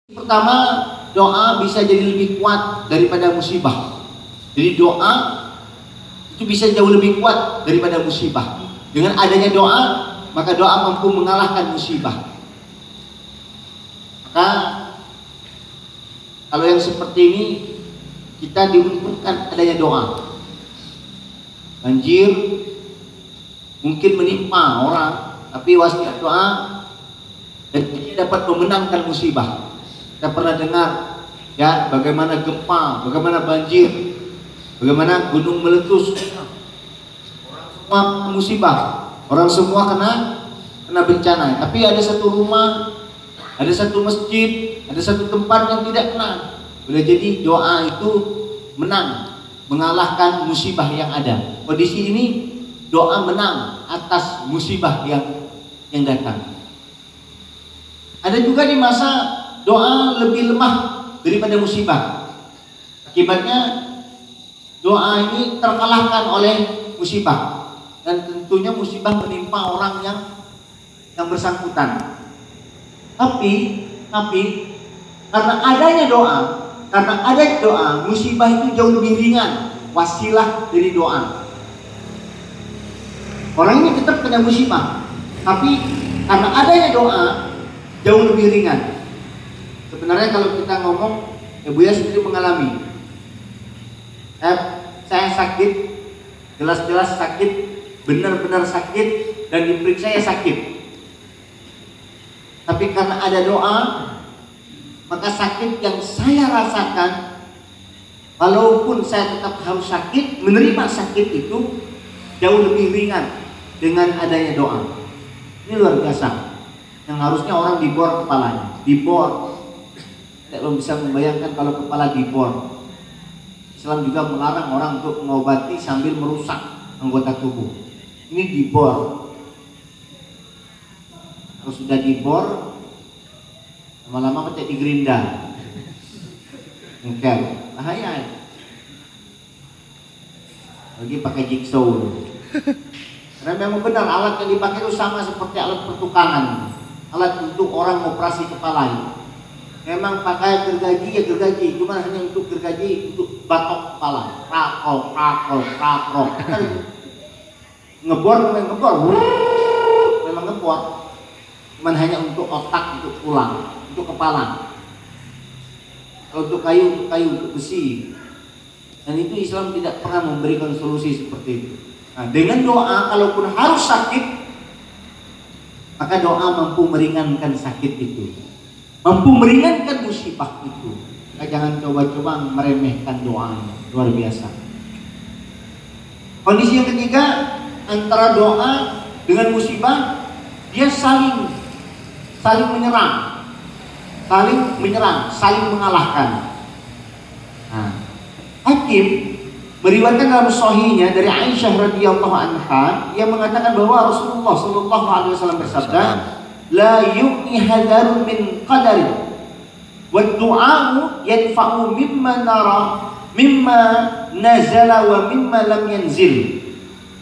Pertama, doa bisa jadi lebih kuat daripada musibah. Jadi doa itu bisa jauh lebih kuat daripada musibah. Dengan adanya doa, maka doa mampu mengalahkan musibah. Maka kalau yang seperti ini, kita diuntungkan adanya doa. Banjir mungkin menimpa orang, tapi wasiat doa dan dia dapat memenangkan musibah. Kita pernah dengar ya bagaimana gempa, bagaimana banjir, bagaimana gunung meletus. Orang semua musibah, orang semua kena bencana. Tapi ada satu rumah, ada satu masjid, ada satu tempat yang tidak kena. Boleh jadi doa itu menang, mengalahkan musibah yang ada. Kondisi ini doa menang atas musibah yang datang. Ada juga di masa doa lebih lemah daripada musibah. Akibatnya doa ini terkalahkan oleh musibah, dan tentunya musibah menimpa orang yang bersangkutan. Tapi karena adanya doa, musibah itu jauh lebih ringan. Wasilah dari doa. Orang ini tetap kena musibah, tapi karena adanya doa jauh lebih ringan. Sebenarnya kalau kita ngomong, Buya sendiri mengalami. Saya sakit, jelas-jelas sakit, benar-benar sakit, dan diperiksa ya sakit. Tapi karena ada doa, maka sakit yang saya rasakan, walaupun saya tetap harus sakit, menerima sakit itu jauh lebih ringan dengan adanya doa. Ini luar biasa. Yang harusnya orang dibor kepalanya, dibor. Tidak bisa membayangkan kalau kepala dibor. Islam juga melarang orang untuk mengobati sambil merusak anggota tubuh. Ini dibor. Kalau sudah dibor, lama-lama kecil digerinda. Oke, bahaya. Lagi pakai jigsaw. Karena memang benar alat yang dipakai itu sama seperti alat pertukangan, alat untuk orang operasi kepala. Memang pakai gergaji ya gergaji, cuma hanya untuk gergaji untuk batok kepala, prakok, kan ngebor, memang ngebor, cuma hanya untuk otak, untuk tulang, untuk kepala. Kalau untuk kayu, untuk besi, dan itu Islam tidak pernah memberikan solusi seperti itu. Nah, dengan doa, kalaupun harus sakit, maka doa mampu meringankan sakit itu, mampu meringankan musibah itu. Kita jangan coba-coba meremehkan doanya, luar biasa. Kondisi yang ketiga, antara doa dengan musibah, dia saling menyerang, saling mengalahkan. Nah, Hakim meriwayatkan dalam sahihnya dari Aisyah radhiyallahu anha, yang mengatakan bahwa Rasulullah sallallahu alaihi wasallam bersabda, la yu'ni hadarun min qadari wa du'a'u yadfa'u mimma nara mimma nazala wa mimma lam yanzil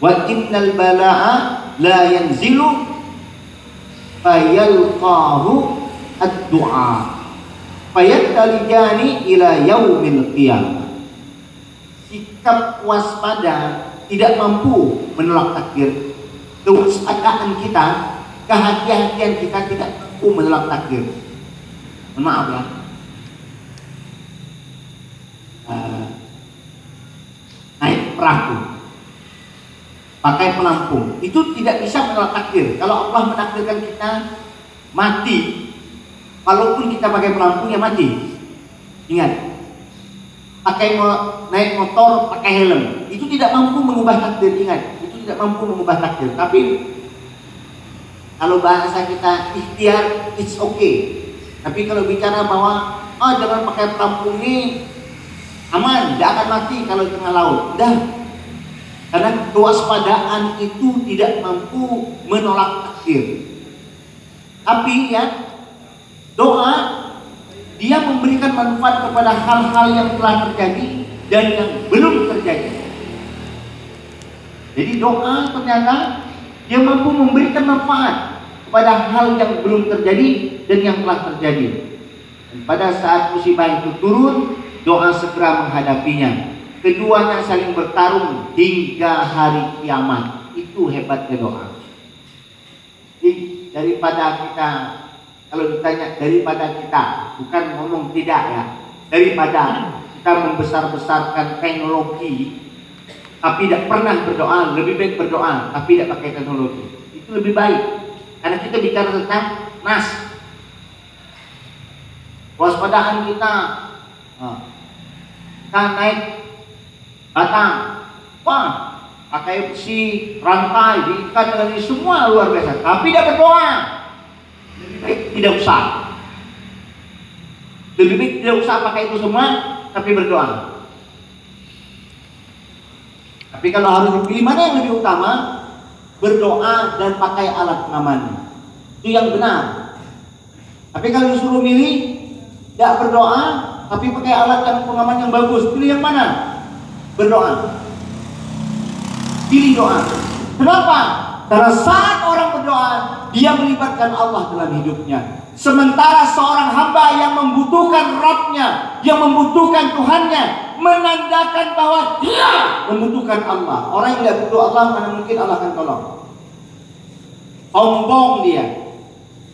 wa innal bala'a la yanzilu fayalqahu ad-du'a fayattalijani ila yaumil qiyamah. Sikap waspada tidak mampu menolak takdir. Kewaspadaan kita, kehati-hatian kita tidak mampu menolak takdir. Maaf ya. Naik perahu, pakai pelampung, itu tidak bisa menolak takdir. Kalau Allah menakdirkan kita mati, walaupun kita pakai pelampung ya mati. Ingat, naik motor pakai helm, itu tidak mampu mengubah takdir. Ingat, itu tidak mampu mengubah takdir. Tapi kalau bahasa kita ikhtiar, it's okay. Tapi kalau bicara bahwa jangan pakai pelampung ini aman, tidak akan mati kalau di tengah laut, dah. Karena kewaspadaan itu tidak mampu menolak takdir. Tapi ya, doa dia memberikan manfaat kepada hal-hal yang telah terjadi dan yang belum terjadi. Jadi doa ternyata dia mampu memberikan manfaat kepada hal yang belum terjadi dan yang telah terjadi. Dan pada saat musibah itu turun, doa segera menghadapinya. Keduanya saling bertarung hingga hari kiamat. Itu hebatnya doa. Jadi daripada kita, kalau ditanya daripada kita, bukan ngomong tidak ya, daripada kita membesar-besarkan teknologi tapi tidak pernah berdoa, lebih baik berdoa tapi tidak pakai teknologi. Itu lebih baik. Karena kita bicara tentang nas. Waspadaan kita naik batang, wah, pakai besi, rantai, diikat dengan ini semua luar biasa. Tapi tidak berdoa. Lebih baik tidak usah. Lebih baik tidak usah pakai itu semua, tapi berdoa. Tapi kalau harus dipilih mana yang lebih utama, berdoa dan pakai alat pengaman. Itu yang benar. Tapi kalau disuruh milih, tidak berdoa, tapi pakai alat yang pengaman yang bagus, pilih yang mana? Berdoa. Pilih doa. Kenapa? Karena saat orang berdoa, dia melibatkan Allah dalam hidupnya. Sementara seorang hamba yang membutuhkan Rabb-nya, yang membutuhkan Tuhannya, menandakan bahwa dia membutuhkan Allah. Orang yang tidak butuh Allah, mana mungkin Allah akan tolong. Sombong dia.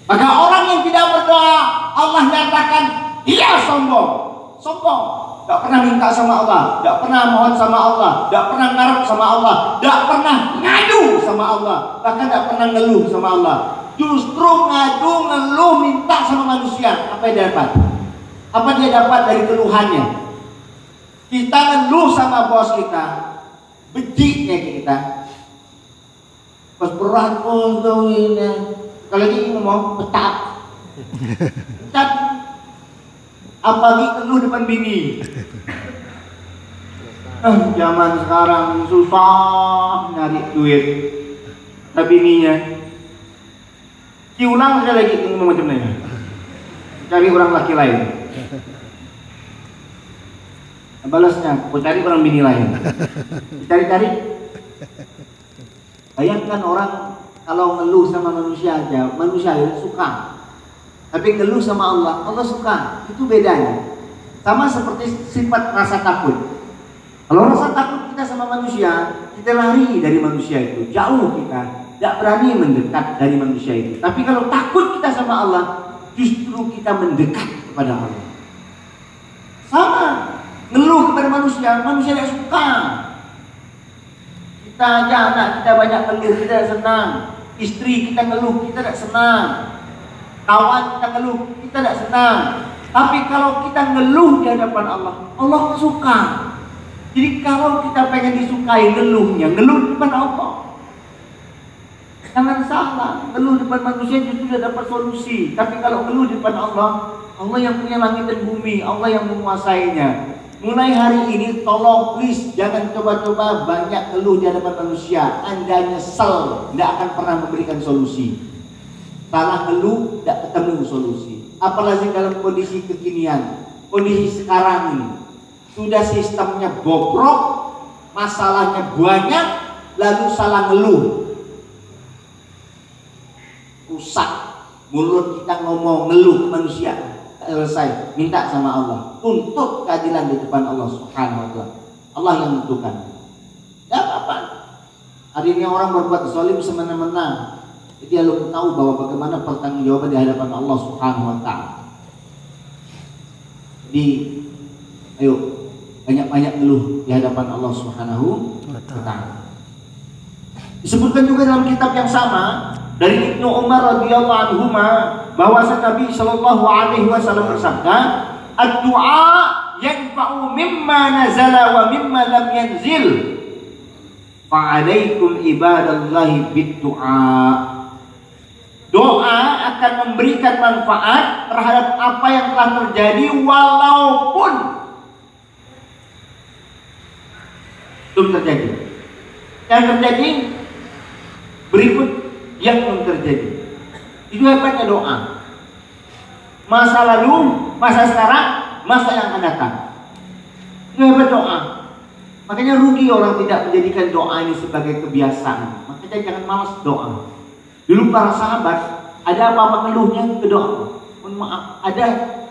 Maka orang yang tidak berdoa, Allah nyatakan dia sombong. Sombong. Tidak pernah minta sama Allah, tidak pernah mohon sama Allah, tidak pernah ngarep sama Allah, tidak pernah ngadu sama Allah, bahkan tidak pernah ngeluh sama Allah. Justru ngadu, ngeluh, minta sama manusia. Apa yang dia dapat? Apa dia dapat dari keluhannya? Kita ngeluh sama bos kita, bejiknya kita. Pas berat bos ini, kalau dia ngomong pecat, pecat. Apalagi keluh depan bini. Zaman sekarang susah nyari duit. Tapi bininya diulang sekali lagi ngomong macam ini. Cari orang laki lain. Balasnya, aku cari orang bini lain. Cari-cari. Bayangkan orang kalau ngeluh sama manusia aja, manusia suka. Tapi ngeluh sama Allah, Allah suka. Itu bedanya. Sama seperti sifat rasa takut. Kalau rasa takut kita sama manusia, kita lari dari manusia itu, jauh kita, tidak berani mendekat dari manusia itu. Tapi kalau takut kita sama Allah, justru kita mendekat kepada Allah. Sama, ngeluh kepada manusia, manusia tidak suka. Kita aja anak kita banyak ngeluh, kita tidak senang. Istri kita ngeluh, kita tidak senang. Kawan kita ngeluh, kita tidak senang. Tapi kalau kita ngeluh di hadapan Allah, Allah suka. Jadi kalau kita pengen disukai ngeluhnya, ngeluh di depan Allah. Jangan salah, ngeluh di depan manusia justru sudah dapat solusi. Tapi kalau ngeluh di depan Allah, Allah yang punya langit dan bumi, Allah yang menguasainya. Mulai hari ini tolong please jangan coba-coba banyak ngeluh di hadapan manusia. Anda nyesel, tidak akan pernah memberikan solusi. Salah ngeluh, tidak ketemu solusi. Apalagi dalam kondisi kekinian, kondisi sekarang ini, sudah sistemnya bobrok, masalahnya banyak, lalu salah ngeluh, rusak. Mulut kita ngomong ngeluh ke manusia, selesai. Minta sama Allah, tuntut keadilan di depan Allah Subhanahu wa Ta'ala. Allah yang menentukan. Tidak apa-apa. Hari ini orang berbuat zalim semena-mena. Dia belum tahu bahwa bagaimana pertanggungjawaban di hadapan Allah Subhanahu wa Ta'ala. Jadi, ayo banyak-banyak ngeluh di hadapan Allah Subhanahu wa Ta'ala. Disebutkan juga dalam kitab yang sama dari Ibnu Umar radhiyallahu anhu bahwa Nabi sallallahu alaihi wasallam bersabda, "Ad-du'a yanfa'u mimma nazala wa mimma lam yanzil. Fa'alaikum ibadallahi bid-du'a." Doa akan memberikan manfaat terhadap apa yang telah terjadi walaupun belum terjadi. Yang terjadi berikut yang belum terjadi. Itu hebatnya doa. Masa lalu, masa sekarang, masa yang akan datang. Itu hebat doa. Makanya rugi orang tidak menjadikan doa ini sebagai kebiasaan. Makanya jangan malas doa. Dulu para sahabat ada apa-apa ngeluhnya ke doa. Mohon maaf, ada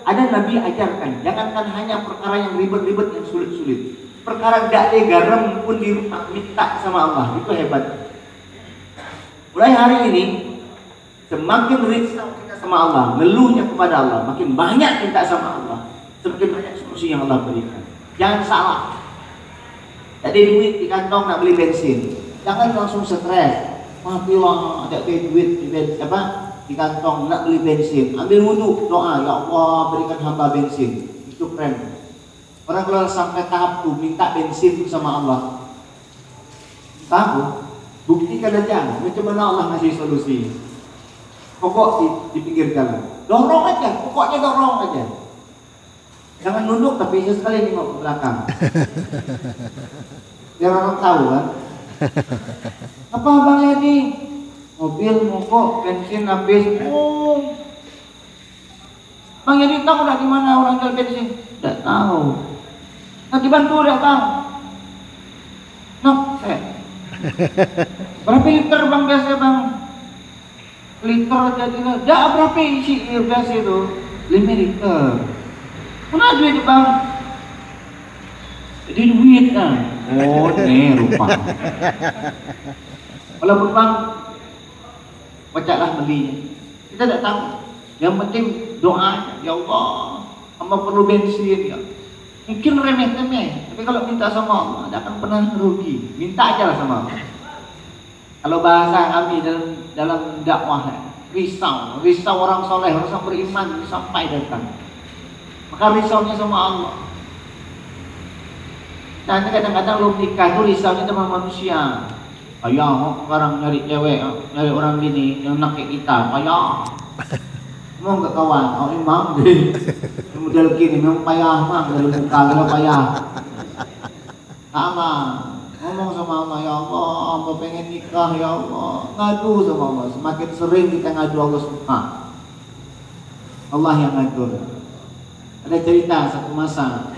ada Nabi ajarkan, jangankan hanya perkara yang ribet-ribet, yang sulit-sulit, perkara gak garam pun di rumah minta sama Allah, itu hebat. Mulai hari ini semakin risau kita sama Allah, ngeluhnya kepada Allah, makin banyak minta sama Allah, semakin banyak solusi yang Allah berikan. Jangan salah. Jadi duit di kantong nak beli bensin, jangan langsung stres. Matilah ada duit di kantong nak beli bensin, ambil wudhu, doa, ya Allah berikan hamba bensin. Itu keren. Orang kalau sampai tahap tuh minta bensin sama Allah, tahu, buktikan aja macam mana Allah ngasih solusi. Pokok di pinggir jalan, dorong aja, pokoknya dorong aja. Jangan nunduk tapi sesekali nengok ke belakang. Biar orang tahu kan. Apa Bang Yadi? Mobil mogok, bensin habis. Oh. Bang Yadi tahu nggak di mana orang jual bensin? Tidak tahu. Nanti bantu deh Bang. Nok, berapa liter Bang biasa Bang? Liter jadi dah berapa isi biasa itu? 5 liter. Mana duit Bang? Jadi duit kan? Oh, nih rupa. Walaupun Bang, bacalah belinya. Kita tidak tahu. Yang penting doa, ya Allah, hamba perlu bensin ya. Mungkin remeh-temeh, tapi kalau minta sama Allah, tidak akan pernah rugi. Minta aja lah sama Allah. Kalau bahasa kami dalam dakwah, risau orang soleh, orang beriman sampai datang. Maka risaunya sama Allah. Nah, kadang-kadang lo nikah tuh risaunya sama manusia. Payah, sekarang nyari cewek, nyari orang gini, yang nak kayak kita, payah. Mau nggak kawan? Oh imam deh. Model gini memang payah mah, dari muka kalau payah. Sama, ngomong sama Allah, ya Allah, mau pengen nikah ya Allah, ngadu sama Allah. Semakin sering kita ngadu Allah suka. Allah yang ngatur. Ada cerita satu masa,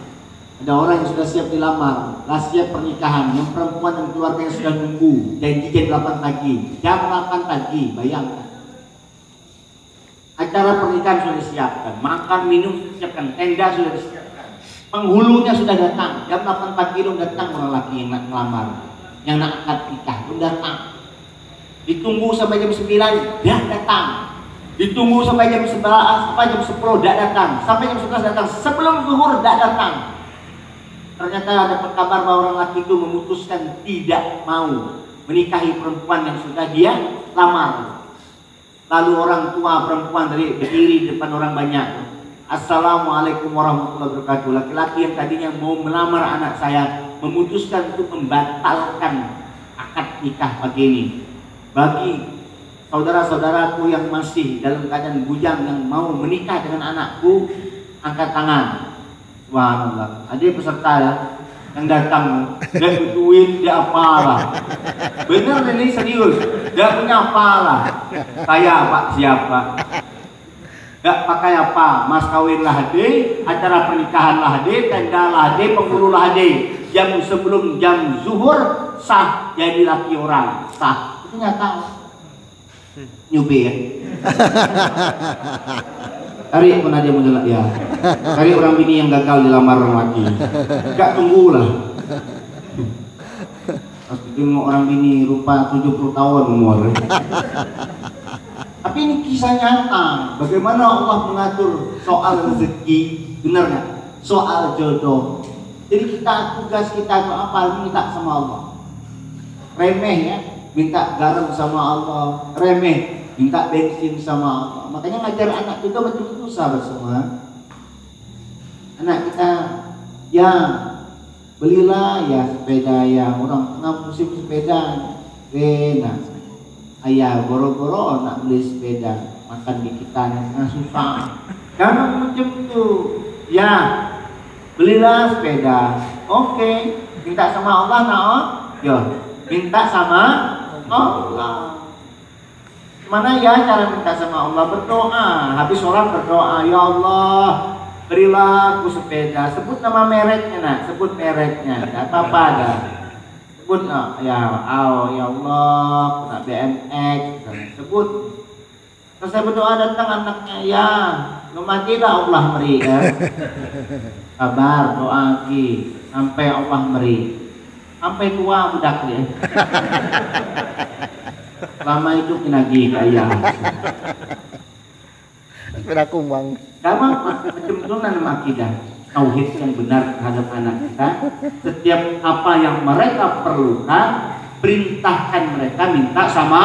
ada orang yang sudah siap dilamar, siap pernikahan, yang perempuan dan keluarganya sudah nunggu, janji jam 8 pagi, jam 8 pagi, bayangkan. Acara pernikahan sudah disiapkan, makan minum sudah disiapkan, tenda sudah disiapkan, penghulunya sudah datang, jam 8 pagi belum datang orang laki yang nak melamar, yang nak akad nikah belum datang. Ditunggu sampai jam 9, dia datang. Ditunggu sampai jam 11, sampai jam 10 tidak datang, sampai jam 11 datang, sebelum zuhur tidak datang. Ternyata ada kabar bahwa orang laki itu memutuskan tidak mau menikahi perempuan yang sudah dia lamar. Lalu orang tua perempuan tadi berdiri di depan orang banyak. Assalamualaikum warahmatullahi wabarakatuh. Laki-laki yang tadinya mau melamar anak saya memutuskan untuk membatalkan akad nikah pagi ini. Bagi saudara-saudaraku yang masih dalam keadaan bujang yang mau menikah dengan anakku, angkat tangan. Subhanallah. Ada peserta ya yang datang, dia duit, dia apalah. Benar ini serius, dia punya apalah. Saya Pak siapa? Gak pakai apa? Mas kawin lah de, acara pernikahan lah de, tenda lah de, penghulu lah de. Jam sebelum jam zuhur sah jadi laki orang, sah. Itu nyata. Nyubi ya. Cari pun aja model ya. Cari orang bini yang gagal dilamar orang laki. Gak tunggulah. Pas tengok orang bini rupa 70 tahun umur. Tapi ini kisah nyata. Bagaimana Allah mengatur soal rezeki, benar nggak? Soal jodoh. Jadi tugas kita itu apa? Minta sama Allah. Remeh ya, minta garam sama Allah. Remeh, minta bensin sama Allah. Makanya ngajar anak kita betul-betul sahabat semua. Anak kita ya belilah ya sepeda ya, orang tengah musim sepeda enak. Ayah boro-boro nak beli sepeda, makan di kita yang susah. Jangan macam itu. Ya belilah sepeda. Oke, minta sama Allah nah. Ya minta sama Allah. Mana ya cara minta sama Allah? Berdoa. Habis sholat berdoa, ya Allah berilah aku sepeda. Sebut nama mereknya nak, sebut mereknya. Tidak apa-apa dah. Sebut ya Allah, aku nak BMX. Sebut. Terus saya berdoa datang anaknya, ya mati lah Allah meri kan. Sabar doa ki sampai Allah meri. Sampai tua budak ya. Lama itu kinagi kaya. Sepeda kumbang. Gampang macam itu nanam akidah. Tauhid yang benar terhadap anak kita. Setiap apa yang mereka perlukan, perintahkan mereka minta sama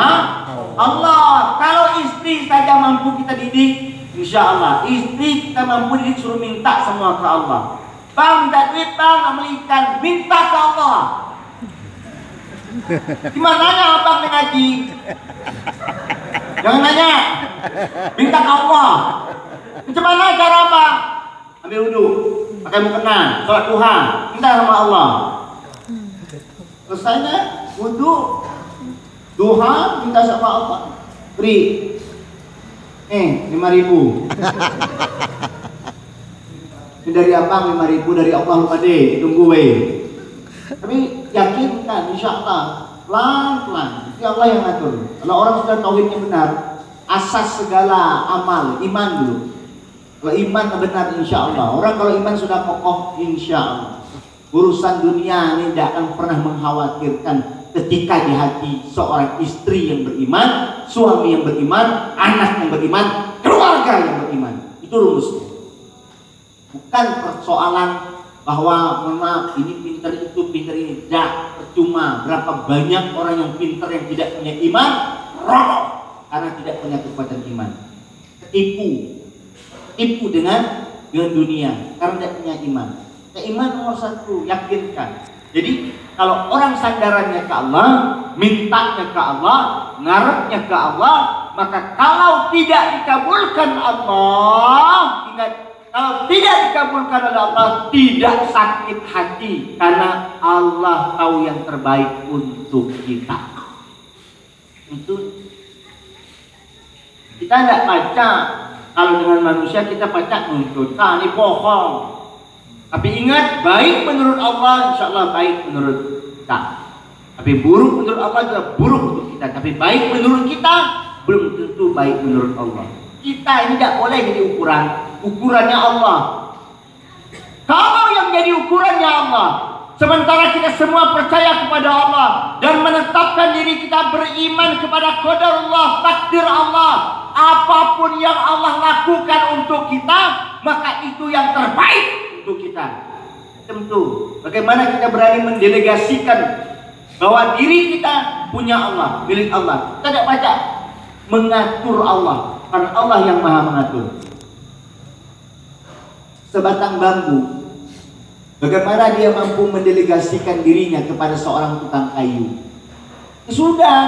Allah. Kalau istri saja mampu kita didik, insya Allah. Istri kita mampu didik, suruh minta semua ke Allah. Bang, minta duit bang, amelikan, minta ke Allah. Gimana nanya abang ngaji? Jangan nanya, minta ke Allah. Macam mana cara bang? Ambil wudhu, pakai mukena, sholat duha, minta sama Allah. Selesainya wudhu, duha, minta sama Allah. Beri 5.000. Ini dari abang 5.000 dari Allah lupa deh, tunggu weh. Tapi yakinkan, insya Allah pelan-pelan, itu Allah yang ngatur. Kalau orang sudah tauhidnya benar, asas segala amal, iman dulu. Kalau iman benar, insya Allah. Orang kalau iman sudah kokoh, insya Allah. Urusan dunia ini tidak akan pernah mengkhawatirkan ketika di hati seorang istri yang beriman, suami yang beriman, anak yang beriman, keluarga yang beriman. Itu rumusnya. Bukan persoalan bahwa mohon maaf ini pinter itu pinter ini, tidak percuma. Berapa banyak orang yang pinter yang tidak punya iman, rokok karena tidak punya kekuatan iman. Tipu dengan dunia karena tidak punya iman. Iman nomor satu, yakinkan. Jadi kalau orang sandarannya ke Allah, mintanya ke Allah, ngarepnya ke Allah, maka kalau tidak dikabulkan Allah, ingat, kalau tidak dikabulkan oleh Allah, tidak sakit hati karena Allah tahu yang terbaik untuk kita. Itu kita tidak baca. Kalau dengan manusia kita baca nuntut, ini bohong. Tapi ingat, baik menurut Allah, insya Allah baik menurut kita. Tapi buruk menurut Allah juga buruk untuk kita. Tapi baik menurut kita, belum tentu baik menurut Allah. Kita ini tidak boleh jadi ukurannya Allah. Kalau yang jadi ukurannya Allah, sementara kita semua percaya kepada Allah dan menetapkan diri kita beriman kepada qadarullah, takdir Allah, apapun yang Allah lakukan untuk kita, maka itu yang terbaik untuk kita. Tentu, bagaimana kita berani mendelegasikan bahwa diri kita punya Allah, milik Allah. Kita tidak baca mengatur Allah, karena Allah yang maha mengatur. Sebatang bambu, bagaimana dia mampu mendelegasikan dirinya kepada seorang tukang kayu? Ya sudah,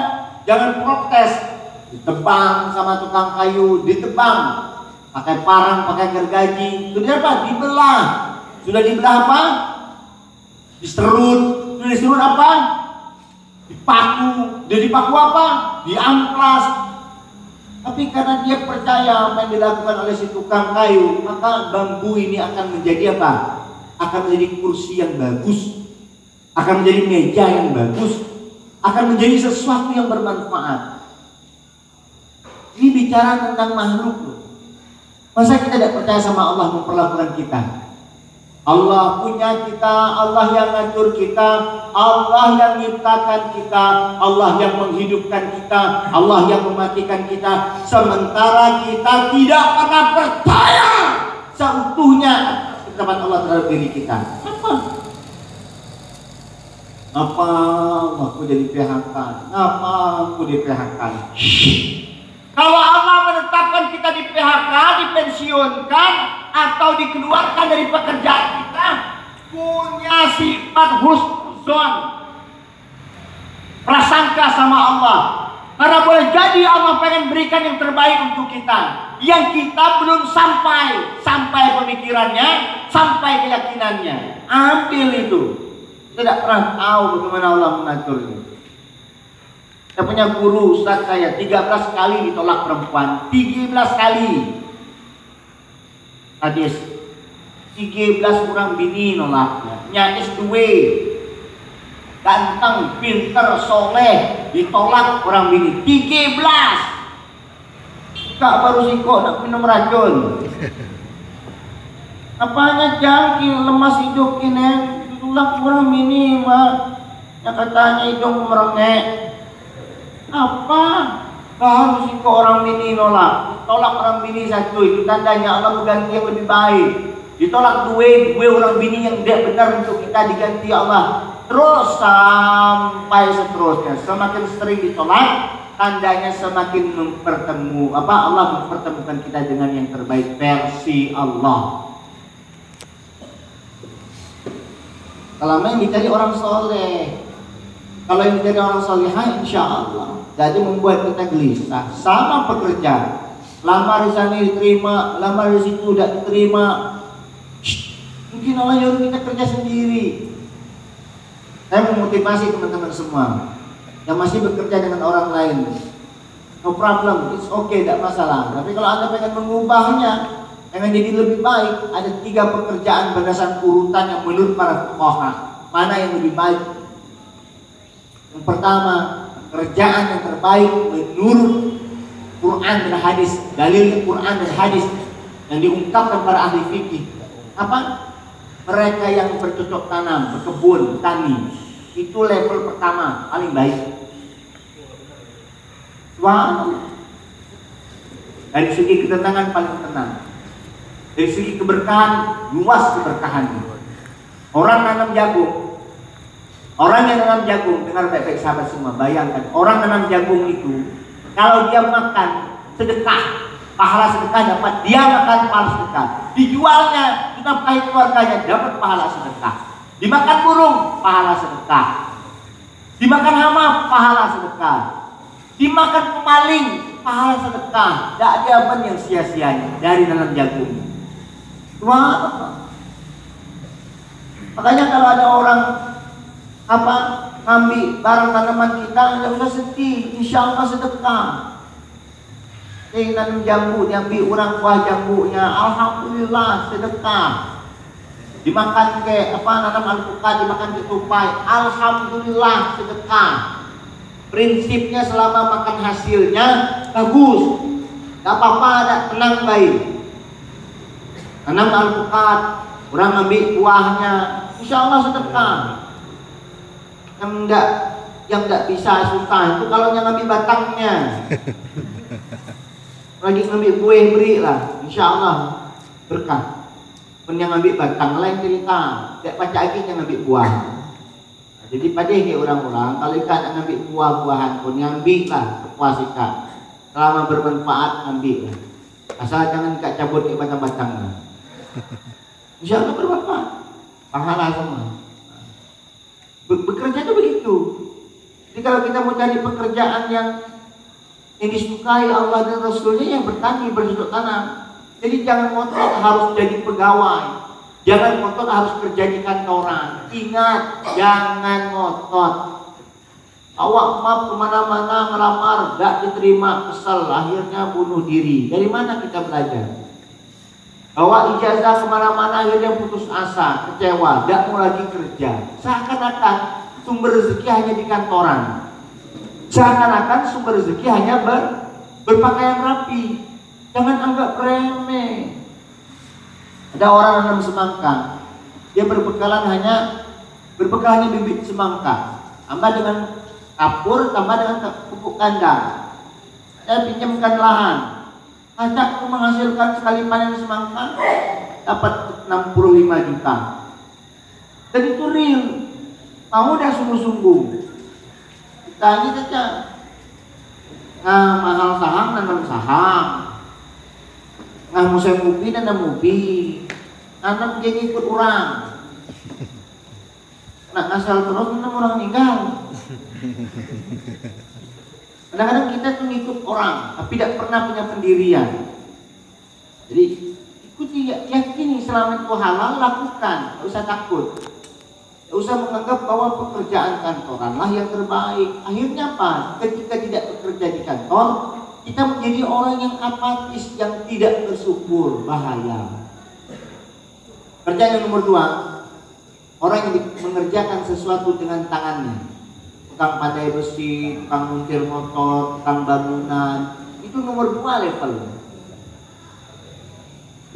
jangan protes. Ditebang sama tukang kayu, ditebang. Pakai parang, pakai gergaji. Sudah apa? Dibelah. Sudah dibelah apa? Diserut. Sudah diserut apa? Dipaku. Sudah dipaku apa? Diamplas. Tapi karena dia percaya apa yang dilakukan oleh si tukang kayu, maka bambu ini akan menjadi apa? Akan menjadi kursi yang bagus, akan menjadi meja yang bagus, akan menjadi sesuatu yang bermanfaat. Ini bicara tentang makhluk loh. Masa kita tidak percaya sama Allah memperlakukan kita? Allah punya kita, Allah yang ngatur kita, Allah yang menciptakan kita, Allah yang menghidupkan kita, Allah yang mematikan kita. Sementara kita tidak pernah percaya seutuhnya ketetapan Allah terhadap diri kita. Apa aku jadi PHK? Apa aku di PHK? Kalau Allah menetapkan kita di PHK, dipensiunkan, atau dikeluarkan dari pekerjaan kita, punya sifat husnuzon, prasangka sama Allah. Karena boleh jadi Allah pengen berikan yang terbaik untuk kita, yang kita belum sampai pemikirannya, sampai keyakinannya. Ambil itu. Tidak pernah tahu bagaimana Allah mengaturnya. Saya punya guru, ustaz saya 13 kali ditolak perempuan, 13 kali. Hadis 13 orang bini nolaknya. Nyais duwe, ganteng, pinter, soleh, ditolak orang bini 13. Sikak baru sikok nak minum racun. Apanya jangkil lemas hidup kini, tulak kurang mini mak. Yang katanya hidung merengek. Apa? Harus sikok orang mini nolak. Tolak orang bini satu itu tandanya Allah mengganti yang lebih baik. Ditolak dua orang bini yang tidak benar untuk kita diganti Allah. Terus sampai seterusnya, semakin sering ditolak, tandanya semakin Allah mempertemukan kita dengan yang terbaik versi Allah. Kalau yang dicari orang soleh, kalau yang dicari orang solehah, insya Allah. Jadi membuat kita gelisah. Sama pekerja, lamar di sana diterima, lamar di situ tidak diterima. Mungkin Allah nyuruh kita kerja sendiri. Saya memotivasi teman-teman semua yang masih bekerja dengan orang lain. No problem, it's okay, tidak masalah. Tapi kalau Anda pengen mengubahnya, pengen jadi lebih baik, ada 3 pekerjaan berdasarkan urutan yang menurut para fuqaha. Mana yang lebih baik? Yang pertama, kerjaan yang terbaik menurut Quran dan hadis, dalil Quran dan hadis yang diungkapkan para ahli fikih. Apa? Mereka yang bercocok tanam, berkebun, tani, itu level pertama paling baik. Dari segi ketenangan paling tenang, dari segi keberkahan luas keberkahannya. Orang nanam jagung, orang yang nanam jagung, dengar baik-baik sahabat semua, bayangkan orang nanam jagung itu kalau dia makan sedekah, pahala sedekah dapat, dia makan pahala sedekah, dijualnya dinafkahi keluarganya dapat pahala sedekah, dimakan burung pahala sedekah, dimakan hama pahala sedekah, dimakan pemaling pahala sedekah. Tidak ada apa yang sia-sianya dari nanam jagung. Wah, makanya kalau ada orang ngambil barang tanaman kita, tidak usah sedih, insya Allah sedekah. Nanam jambu, diambil orang buah jambunya, alhamdulillah sedekah. Dimakan ke nanam alpukat, dimakan ke tupai, alhamdulillah sedekah. Prinsipnya selama makan hasilnya bagus, gak apa-apa, ada tenang baik. Tanam alpukat, orang ambil buahnya, insya Allah sedekah. Yang enggak bisa susah itu kalau yang ambil batangnya. Lagi ngambil buah beri lah, insya Allah berkah. Pun yang ambil batang lain cerita, tidak baca lagi yang ambil buah. Nah, jadi pada ini orang-orang kalau ikan ngambil buah-buahan pun ngambil lah kepuas ikan. Selama bermanfaat ambil lah. Asal jangan ikat cabut ke batang-batangnya. Insya Allah bermanfaat, pahala semua. Bekerja itu begitu. Jadi kalau kita mau cari pekerjaan yang disukai Allah dan Rasulnya, yang bertani, bercocok tanam. Jadi jangan ngotot harus jadi pegawai, jangan ngotot harus kerja di kantoran. Ingat, jangan ngotot. Awak map kemana-mana ngelamar, gak diterima, kesel, akhirnya bunuh diri. Dari mana kita belajar? Bawa ijazah kemana-mana, akhirnya putus asa, kecewa, gak mau lagi kerja. Seakan-akan sumber rezeki hanya di kantoran. Seakan-akan sumber rezeki hanya berpakaian rapi. Jangan anggap remeh. Ada orang nanam semangka, dia berbekal hanya bibit semangka, tambah dengan kapur, tambah dengan pupuk kandang. Saya pinjamkan lahan, ajak menghasilkan sekali panen semangka dapat 65 juta. Dan itu real, kamu udah sungguh-sungguh. Tanya saja, mahal saham nanam saham, musim mubi nanam mubi, nanam dia ikut orang. Nak asal terus nanam orang meninggal. Kadang-kadang kita tuh ngikut orang, tapi tidak pernah punya pendirian. Jadi ikuti, yakini selama itu halal, lakukan, tidak usah takut. Tidak usah menganggap bahwa pekerjaan kantoranlah yang terbaik. Akhirnya apa? Ketika tidak bekerja di kantor, kita menjadi orang yang apatis, yang tidak bersyukur. Bahaya. Kerjaan yang nomor 2, orang yang mengerjakan sesuatu dengan tangannya. Tukang pandai besi, tukang montir motor, tukang bangunan, itu Itu nomor 2 level.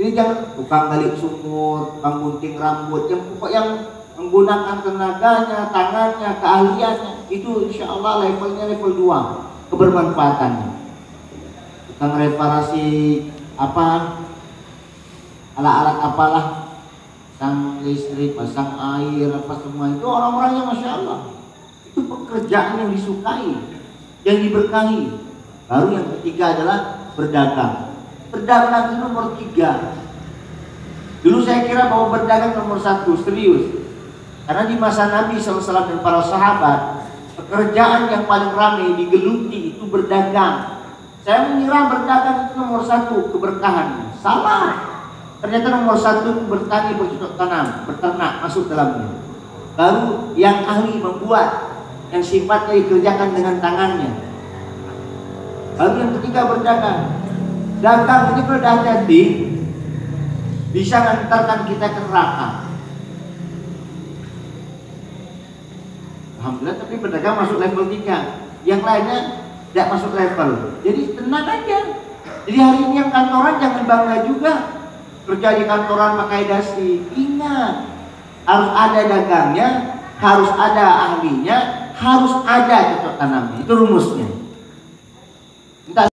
Jadi jangan tukang gali sumur, tukang gunting rambut, yang menggunakan tenaganya, tangannya, keahliannya, itu insya Allah levelnya level 2 kebermanfaatannya. Tukang reparasi apa, alat-alat apalah, pasang listrik, pasang air, apa semua itu orang-orangnya masya Allah. Itu pekerjaan yang disukai, yang diberkahi. Baru yang ketiga adalah berdagang. Berdagang itu nomor 3. Dulu saya kira bahwa berdagang nomor 1, serius. Karena di masa Nabi SAW dan para sahabat, pekerjaan yang paling ramai digeluti itu berdagang. Saya mengira berdagang itu nomor 1 keberkahan. Salah. Ternyata nomor 1 bertani, bercocok tanam, beternak masuk dalamnya. Baru yang ahli membuat, yang sifatnya dikerjakan dengan tangannya. Lalu yang ketiga berdagang. Dagang ini kalau hati-hati bisa mengantarkan kita ke neraka. Alhamdulillah, tapi berdagang masuk level 3. Yang lainnya tidak masuk level. Jadi tenang aja. Jadi hari ini yang kantoran jangan bangga juga. Kerja di kantoran pakai dasi. Ingat, harus ada dagangnya, harus ada ahlinya, harus ada cocok tanamnya. Itu rumusnya.